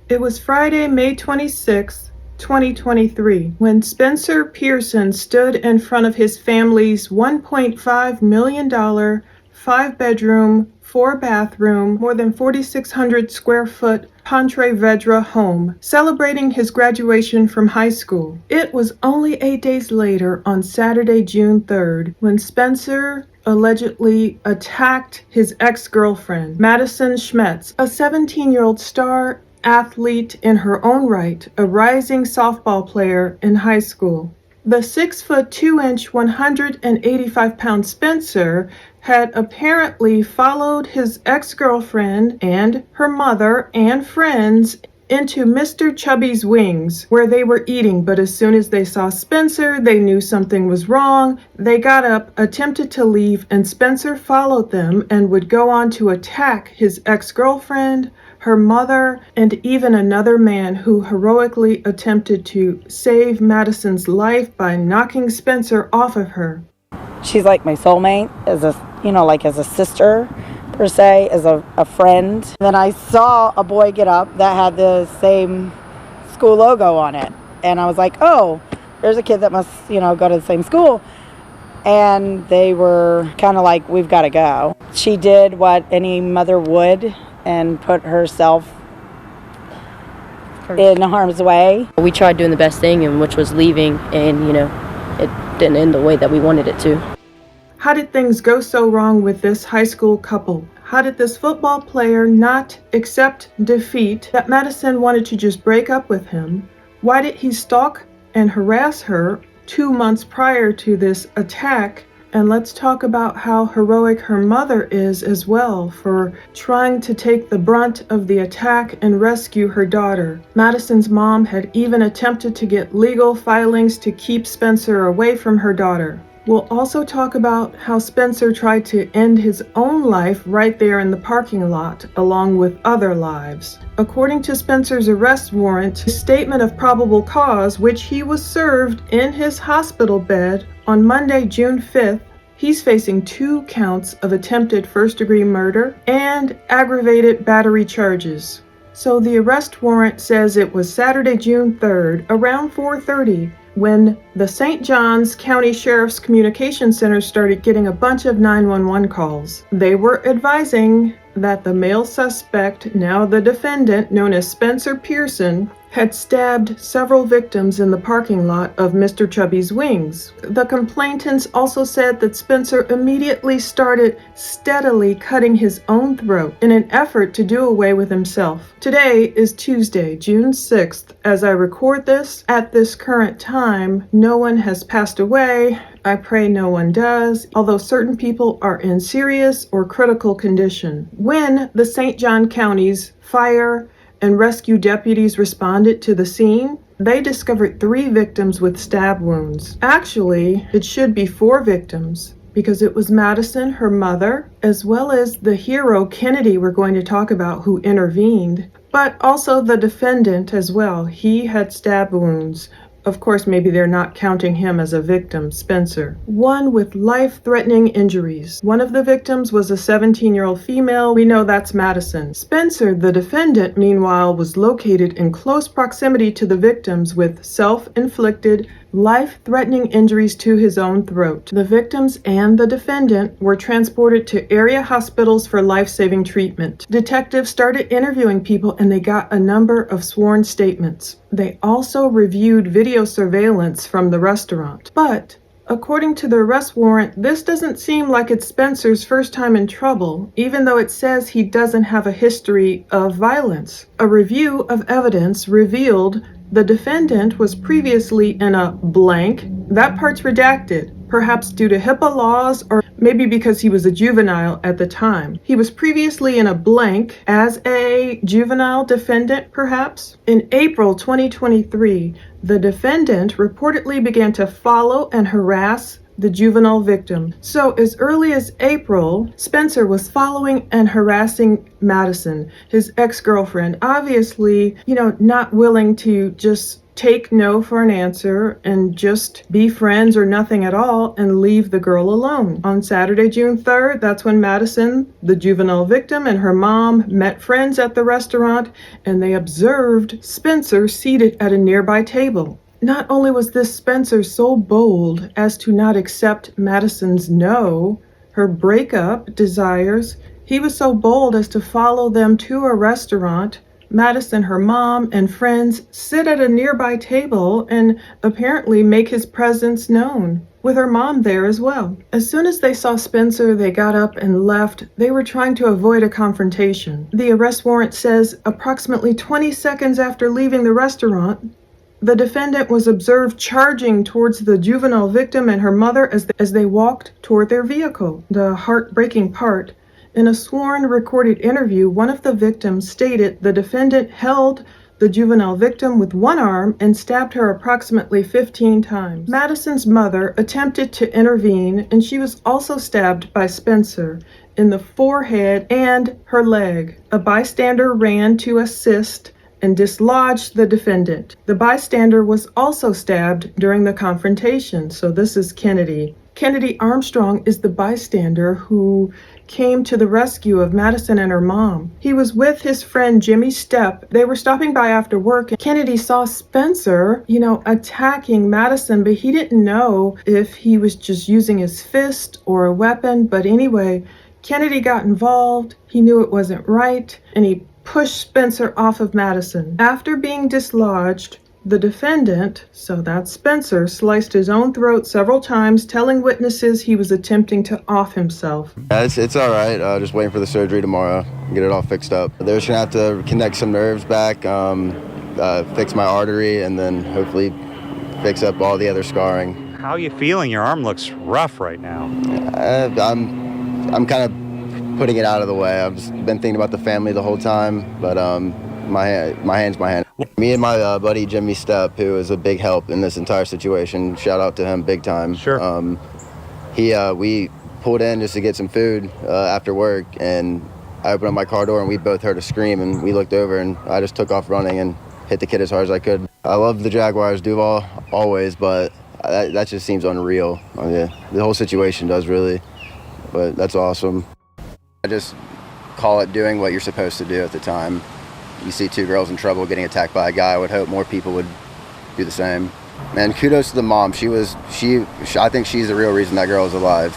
It was Friday, May 26, 2023, when Spencer Pearson stood in front of his family's $1.5 million, 5-bedroom, 4-bathroom, more than 4,600 square foot Ponte Vedra home, celebrating his graduation from high school. It was only 8 days later, on Saturday, June 3rd, when Spencer allegedly attacked his ex-girlfriend, Madison Schemitz, a 17-year-old star athlete in her own right, a rising softball player in high school. The 6'2", 185-pound Spencer had apparently followed his ex-girlfriend and her mother and friends into Mr. Chubby's wings, where they were eating, but as soon as they saw Spencer, they knew something was wrong. They got up, attempted to leave, and Spencer followed them and would go on to attack his ex-girlfriend, her mother, and even another man who heroically attempted to save Madison's life by knocking Spencer off of her. She's like my soulmate, as a sister, per se, as a friend. Then I saw a boy get up that had the same school logo on it. And I was like, oh, there's a kid that must, go to the same school. And they were kind of like, we've got to go. She did what any mother would and put herself in harm's way. We tried doing the best thing, and which was leaving, and it didn't end the way that we wanted it to. How did things go so wrong with this high school couple? How did this football player not accept defeat, that Madison wanted to just break up with him? Why did he stalk and harass her 2 months prior to this attack? And let's talk about how heroic her mother is as well for trying to take the brunt of the attack and rescue her daughter. Madison's mom had even attempted to get legal filings to keep Spencer away from her daughter. We'll also talk about how Spencer tried to end his own life right there in the parking lot, along with other lives. According to Spencer's arrest warrant, his statement of probable cause, which he was served in his hospital bed on Monday, June 5th, he's facing 2 counts of attempted first-degree murder and aggravated battery charges. So the arrest warrant says it was Saturday, June 3rd, around 4:30, when the St. Johns County Sheriff's Communication Center started getting a bunch of 911 calls. They were advising that the male suspect, now the defendant, known as Spencer Pearson, had stabbed several victims in the parking lot of Mr. Chubby's wings. The complainants also said that Spencer immediately started steadily cutting his own throat in an effort to do away with himself. Today is Tuesday, June 6th. As I record this, at this current time, no one has passed away. I pray no one does, although certain people are in serious or critical condition. When the St. John County's fire and rescue deputies responded to the scene, they discovered 3 victims with stab wounds. Actually, it should be 4 victims, because it was Madison, her mother, as well as the hero Kennedy we're going to talk about, who intervened, but also the defendant as well. He had stab wounds. Of course, maybe they're not counting him as a victim, Spencer. 1 with life-threatening injuries. One of the victims was a 17-year-old female. We know that's Madison. Spencer, the defendant, meanwhile, was located in close proximity to the victims with self-inflicted, life-threatening injuries to his own throat. The victims and the defendant were transported to area hospitals for life-saving treatment. Detectives started interviewing people, and they got a number of sworn statements. They also reviewed video surveillance from the restaurant. But according to the arrest warrant, this doesn't seem like it's Spencer's first time in trouble, even though it says he doesn't have a history of violence. A review of evidence revealed the defendant was previously in a blank. That part's redacted, perhaps due to HIPAA laws or maybe because he was a juvenile at the time. He was previously in a blank as a juvenile defendant, perhaps. In April 2023, the defendant reportedly began to follow and harass the juvenile victim. So as early as April, Spencer was following and harassing Madison, his ex-girlfriend, obviously, not willing to just take no for an answer and just be friends or nothing at all and leave the girl alone. On Saturday, June 3rd, that's when Madison, the juvenile victim, and her mom met friends at the restaurant, and they observed Spencer seated at a nearby table. Not only was this Spencer so bold as to not accept Madison's no, her breakup desires, he was so bold as to follow them to a restaurant. Madison, her mom, and friends sit at a nearby table and apparently make his presence known, with her mom there as well. As soon as they saw Spencer, they got up and left. They were trying to avoid a confrontation. The arrest warrant says approximately 20 seconds after leaving the restaurant, the defendant was observed charging towards the juvenile victim and her mother as they walked toward their vehicle. The heartbreaking part, in a sworn recorded interview, one of the victims stated the defendant held the juvenile victim with one arm and stabbed her approximately 15 times. Madison's mother attempted to intervene, and she was also stabbed by Spencer in the forehead and her leg. A bystander ran to assist and dislodged the defendant. The bystander was also stabbed during the confrontation, so this is Kennedy. Kennedy Armstrong is the bystander who came to the rescue of Madison and her mom. He was with his friend Jimmy Stepp. They were stopping by after work, and Kennedy saw Spencer, attacking Madison, but he didn't know if he was just using his fist or a weapon. But anyway, Kennedy got involved. He knew it wasn't right, and he pushed Spencer off of Madison. After being dislodged, the defendant, so that's Spencer, sliced his own throat several times, telling witnesses he was attempting to off himself. It's all right. Just waiting for the surgery tomorrow, get it all fixed up. They're just gonna have to connect some nerves back, fix my artery, and then hopefully fix up all the other scarring. How are you feeling? Your arm looks rough right now. I'm kind of putting it out of the way. I've just been thinking about the family the whole time, but my hand's my hand. Me and my buddy Jimmy Stepp, who is a big help in this entire situation, shout out to him big time. Sure. We pulled in just to get some food after work, and I opened up my car door and we both heard a scream, and we looked over and I just took off running and hit the kid as hard as I could. I love the Jaguars, Duval, always, but that just seems unreal. The whole situation does really, but that's awesome. I just call it doing what you're supposed to do at the time. You see two girls in trouble getting attacked by a guy, I would hope more people would do the same. Man, kudos to the mom. I think she's the real reason that girl is alive.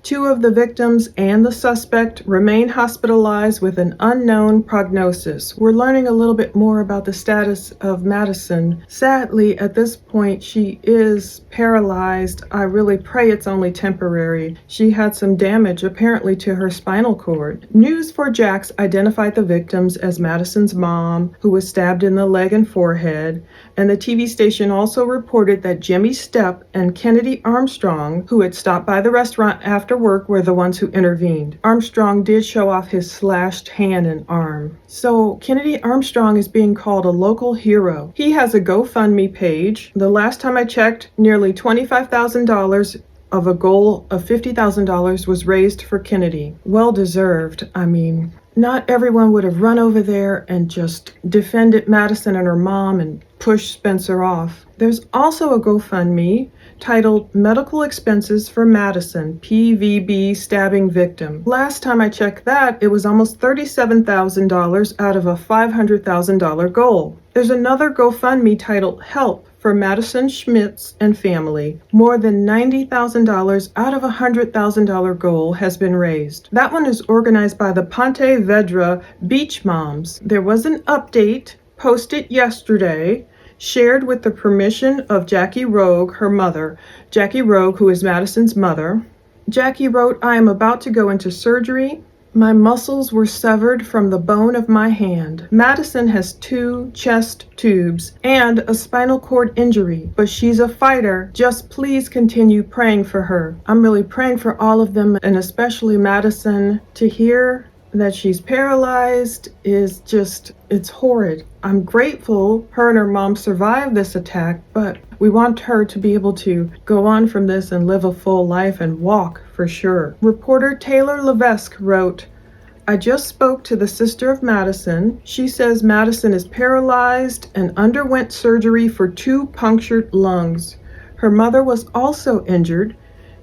Two of the victims and the suspect remain hospitalized with an unknown prognosis. We're learning a little bit more about the status of Madison. Sadly, at this point, she is paralyzed. I really pray it's only temporary. She had some damage, apparently, to her spinal cord. News4Jax identified the victims as Madison's mom, who was stabbed in the leg and forehead, and the TV station also reported that Jimmy Stepp and Kennedy Armstrong, who had stopped by the restaurant after work, were the ones who intervened. Armstrong did show off his slashed hand and arm. So Kennedy Armstrong is being called a local hero. He has a GoFundMe page. The last time I checked, nearly $25,000 of a goal of $50,000 was raised for Kennedy. Well deserved. I mean, not everyone would have run over there and just defended Madison and her mom and pushed Spencer off. There's also a GoFundMe titled Medical Expenses for Madison, PVB Stabbing Victim. Last time I checked that, it was almost $37,000 out of a $500,000 goal. There's another GoFundMe titled Help for Madison Schemitz and Family. More than $90,000 out of a $100,000 goal has been raised. That one is organized by the Ponte Vedra Beach Moms. There was an update posted yesterday, shared with the permission of Jackie Rogue, her mother. Jackie Rogue, who is Madison's mother. Jackie wrote, "I am about to go into surgery. My muscles were severed from the bone of my hand. Madison has 2 chest tubes and a spinal cord injury, but she's a fighter. Just please continue praying for her." I'm really praying for all of them, and especially Madison. To hear that she's paralyzed is just, it's horrid. I'm grateful her and her mom survived this attack, but we want her to be able to go on from this and live a full life and walk for sure. Reporter Taylor Levesque wrote, I just spoke to the sister of Madison. She says Madison is paralyzed and underwent surgery for 2 punctured lungs. Her mother was also injured.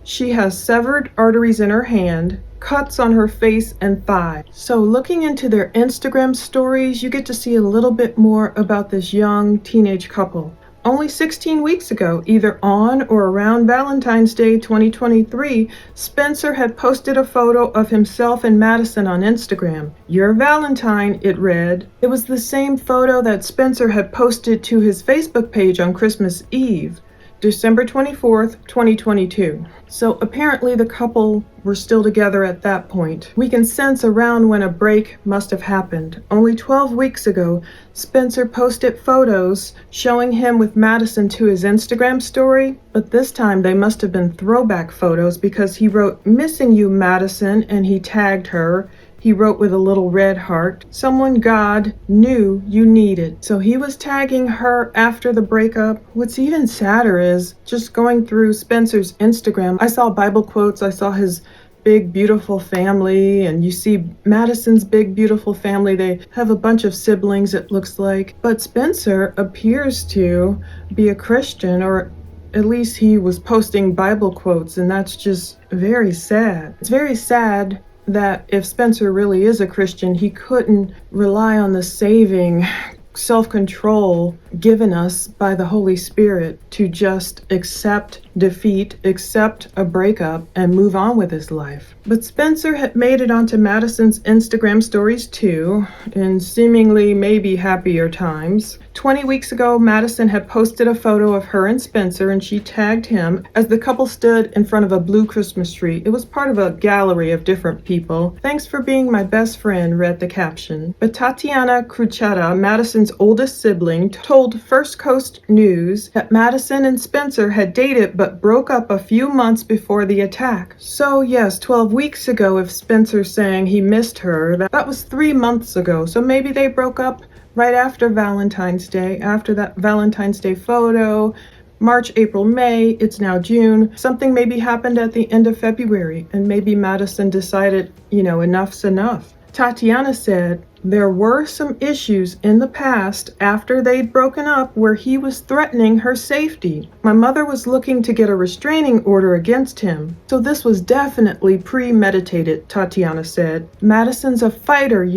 She has severed arteries in her hand, cuts on her face and thigh. So looking into their Instagram stories, you get to see a little bit more about this young teenage couple. Only 16 weeks ago, either on or around Valentine's Day 2023, Spencer had posted a photo of himself and Madison on Instagram. "Your Valentine," it read. It was the same photo that Spencer had posted to his Facebook page on Christmas Eve, December 24th, 2022. So apparently the couple were still together at that point. We can sense around when a break must have happened. Only 12 weeks ago, Spencer posted photos showing him with Madison to his Instagram story, but this time they must have been throwback photos because he wrote, "Missing you, Madison," and he tagged her. He wrote with a little red heart, "Someone God knew you needed." So he was tagging her after the breakup. What's even sadder is just going through Spencer's Instagram. I saw Bible quotes, I saw his big, beautiful family, and you see Madison's big, beautiful family. They have a bunch of siblings, it looks like. But Spencer appears to be a Christian, or at least he was posting Bible quotes, and that's just very sad. It's very sad that if Spencer really is a Christian, he couldn't rely on the saving self-control given us by the Holy Spirit to just accept defeat, accept a breakup, and move on with his life. But Spencer had made it onto Madison's Instagram stories too, in seemingly maybe happier times. 20 weeks ago, Madison had posted a photo of her and Spencer, and she tagged him as the couple stood in front of a blue Christmas tree. It was part of a gallery of different people. "Thanks for being my best friend," read the caption. But Tatiana Cruchetta, Madison's oldest sibling, told First Coast News that Madison and Spencer had dated but broke up a few months before the attack. So yes, 12 weeks ago, if Spencer's saying he missed her, that was 3 months ago. So maybe they broke up right after Valentine's Day, after that Valentine's Day photo. March, April, May, it's now June. Something maybe happened at the end of February, and maybe Madison decided, enough's enough. Tatiana said there were some issues in the past after they'd broken up where he was threatening her safety. My mother was looking to get a restraining order against him. So this was definitely premeditated, Tatiana said. Madison's a fighter,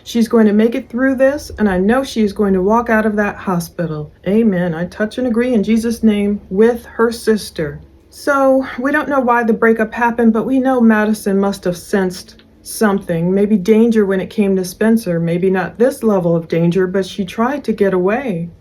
She's going to make it through this, and I know she's going to walk out of that hospital. Amen. I touch and agree in Jesus' name with her sister. So we don't know why the breakup happened, but we know Madison must have sensed something, maybe danger when it came to Spencer, maybe not this level of danger, but she tried to get away.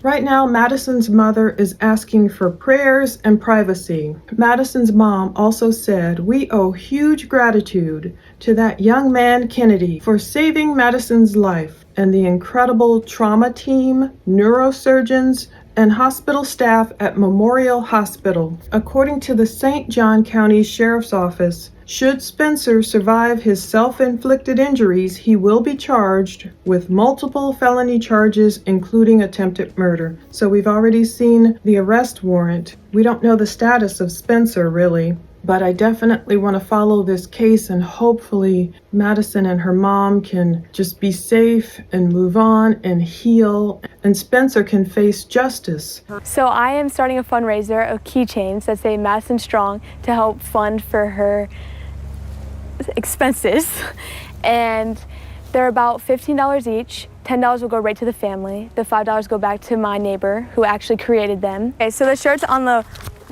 Right now, Madison's mother is asking for prayers and privacy. Madison's mom also said, "We owe huge gratitude to that young man, Kennedy, for saving Madison's life, and the incredible trauma team, neurosurgeons, and hospital staff at Memorial Hospital." According to the St. John County Sheriff's Office, should Spencer survive his self-inflicted injuries, he will be charged with multiple felony charges, including attempted murder. So we've already seen the arrest warrant. We don't know the status of Spencer, really. But I definitely want to follow this case, and hopefully Madison and her mom can just be safe and move on and heal, and Spencer can face justice. So I am starting a fundraiser of keychains that say Madison Strong to help fund for her expenses. And they're about $15 each. $10 will go right to the family. The $5 go back to my neighbor who actually created them. Okay, so the shirt's on the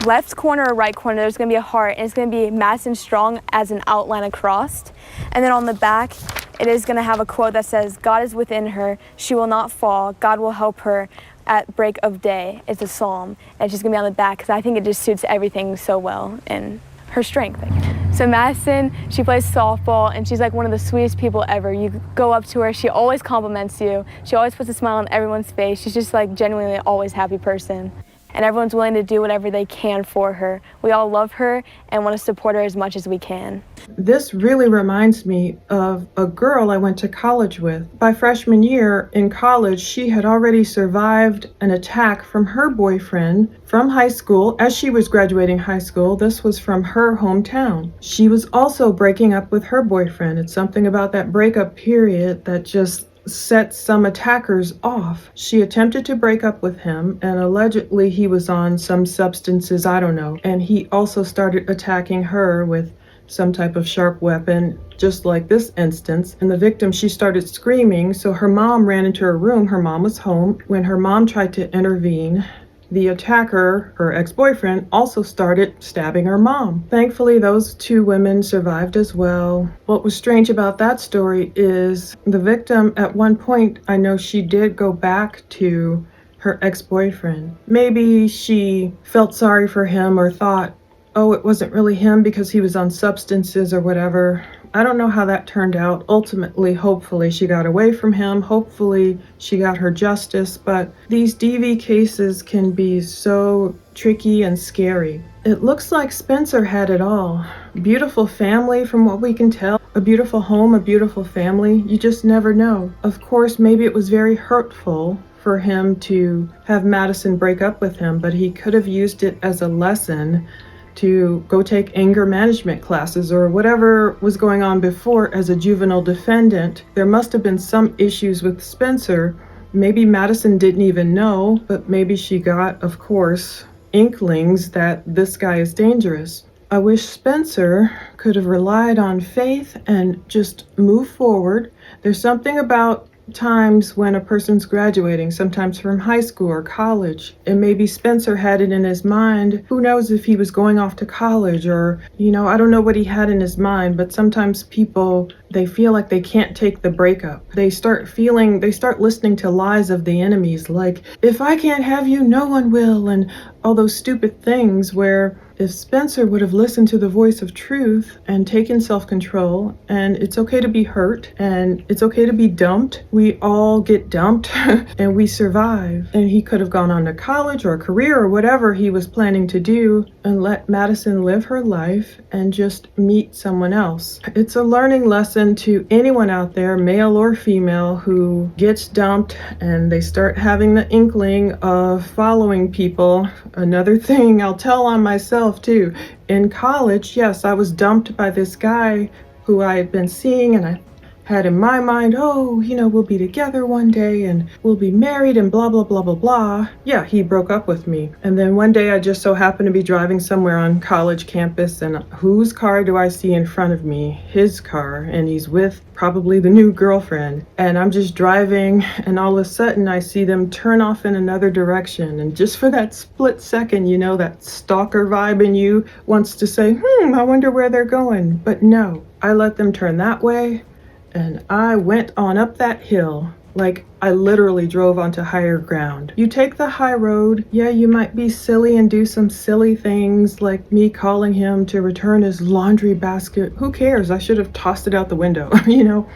left corner or right corner, there's going to be a heart, and it's going to be Madison Strong as an outline across. And then on the back, it is going to have a quote that says, "God is within her, she will not fall, God will help her at break of day." It's a psalm, and it's just going to be on the back because I think it just suits everything so well and her strength. So Madison, she plays softball, and she's like one of the sweetest people ever. You go up to her, she always compliments you. She always puts a smile on everyone's face. She's just like genuinely always happy person. and everyone's willing to do whatever they can for her. We all love her and want to support her as much as we can. This really reminds me of a girl I went to college with. By freshman year in college, she had already survived an attack from her boyfriend from high school as she was graduating high school. This was from her hometown. She was also breaking up with her boyfriend. It's something about that breakup period that just set some attackers off. She attempted to break up with him, and allegedly he was on some substances, I don't know. And he also started attacking her with some type of sharp weapon, just like this instance. And the victim, she started screaming, so her mom ran into her room. Her mom was home. When her mom tried to intervene, the attacker, her ex-boyfriend, also started stabbing her mom. Thankfully, those two women survived as well. What was strange about that story is the victim, at one point, I know she did go back to her ex-boyfriend. Maybe she felt sorry for him or thought, oh, it wasn't really him because he was on substances or whatever. I don't know how that turned out. Ultimately, hopefully, she got away from him. Hopefully, she got her justice. But these DV cases can be so tricky and scary. It looks like Spencer had it all. Beautiful family, from what we can tell. A beautiful home, a beautiful family. You just never know. Of course, maybe it was very hurtful for him to have Madison break up with him, but he could have used it as a lesson to go take anger management classes or whatever was going on before as a juvenile defendant. There must have been some issues with Spencer. Maybe Madison didn't even know, but maybe she got, of course, inklings that this guy is dangerous. I wish Spencer could have relied on faith and just moved forward. There's something about times when a person's graduating, sometimes from high school or college, and maybe Spencer had it in his mind. Who knows if he was going off to college or, I don't know what he had in his mind, but sometimes people, they feel like they can't take the breakup. They start listening to lies of the enemies, like, if I can't have you, no one will, and all those stupid things, where if Spencer would have listened to the voice of truth and taken self-control, and it's okay to be hurt, and it's okay to be dumped. We all get dumped and we survive. And he could have gone on to college or a career or whatever he was planning to do and let Madison live her life and just meet someone else. It's a learning lesson to anyone out there, male or female, who gets dumped and they start having the inkling of following people. Another thing I'll tell on myself too. In college, yes, I was dumped by this guy who I had been seeing, and I had in my mind, we'll be together one day and we'll be married and blah, blah, blah, blah, blah. Yeah, he broke up with me. And then one day I just so happened to be driving somewhere on college campus, and whose car do I see in front of me? His car, and he's with probably the new girlfriend. And I'm just driving, and all of a sudden I see them turn off in another direction. And just for that split second, that stalker vibe in you wants to say, I wonder where they're going. But no, I let them turn that way. And I went on up that hill like I literally drove onto higher ground. You take the high road, yeah, you might be silly and do some silly things like me calling him to return his laundry basket. Who cares? I should have tossed it out the window,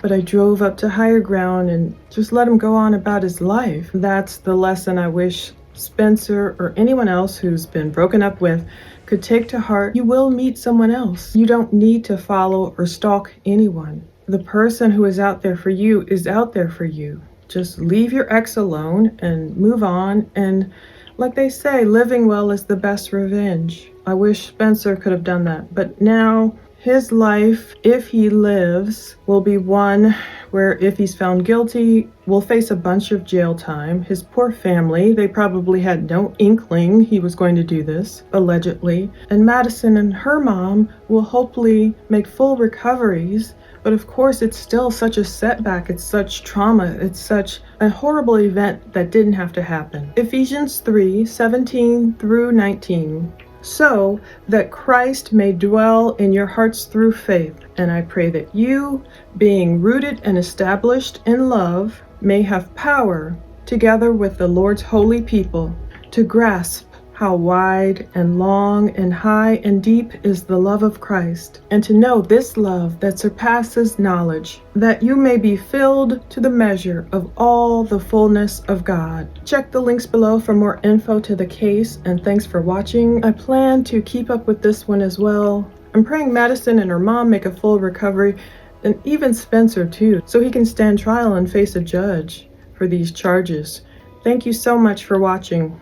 But I drove up to higher ground and just let him go on about his life. That's the lesson I wish Spencer or anyone else who's been broken up with could take to heart. You will meet someone else. You don't need to follow or stalk anyone. The person who is out there for you is out there for you. Just leave your ex alone and move on. And like they say, living well is the best revenge. I wish Spencer could have done that. But now his life, if he lives, will be one where if he's found guilty, will face a bunch of jail time. His poor family, they probably had no inkling he was going to do this, allegedly. And Madison and her mom will hopefully make full recoveries. But of course, it's still such a setback. It's such trauma. It's such a horrible event that didn't have to happen. Ephesians 3:17 through 19. So that Christ may dwell in your hearts through faith. And I pray that you, being rooted and established in love, may have power, together with the Lord's holy people, to grasp how wide and long and high and deep is the love of Christ, and to know this love that surpasses knowledge, that you may be filled to the measure of all the fullness of God. Check the links below for more info to the case, and thanks for watching. I plan to keep up with this one as well. I'm praying Madison and her mom make a full recovery, and even Spencer too, so he can stand trial and face a judge for these charges. Thank you so much for watching.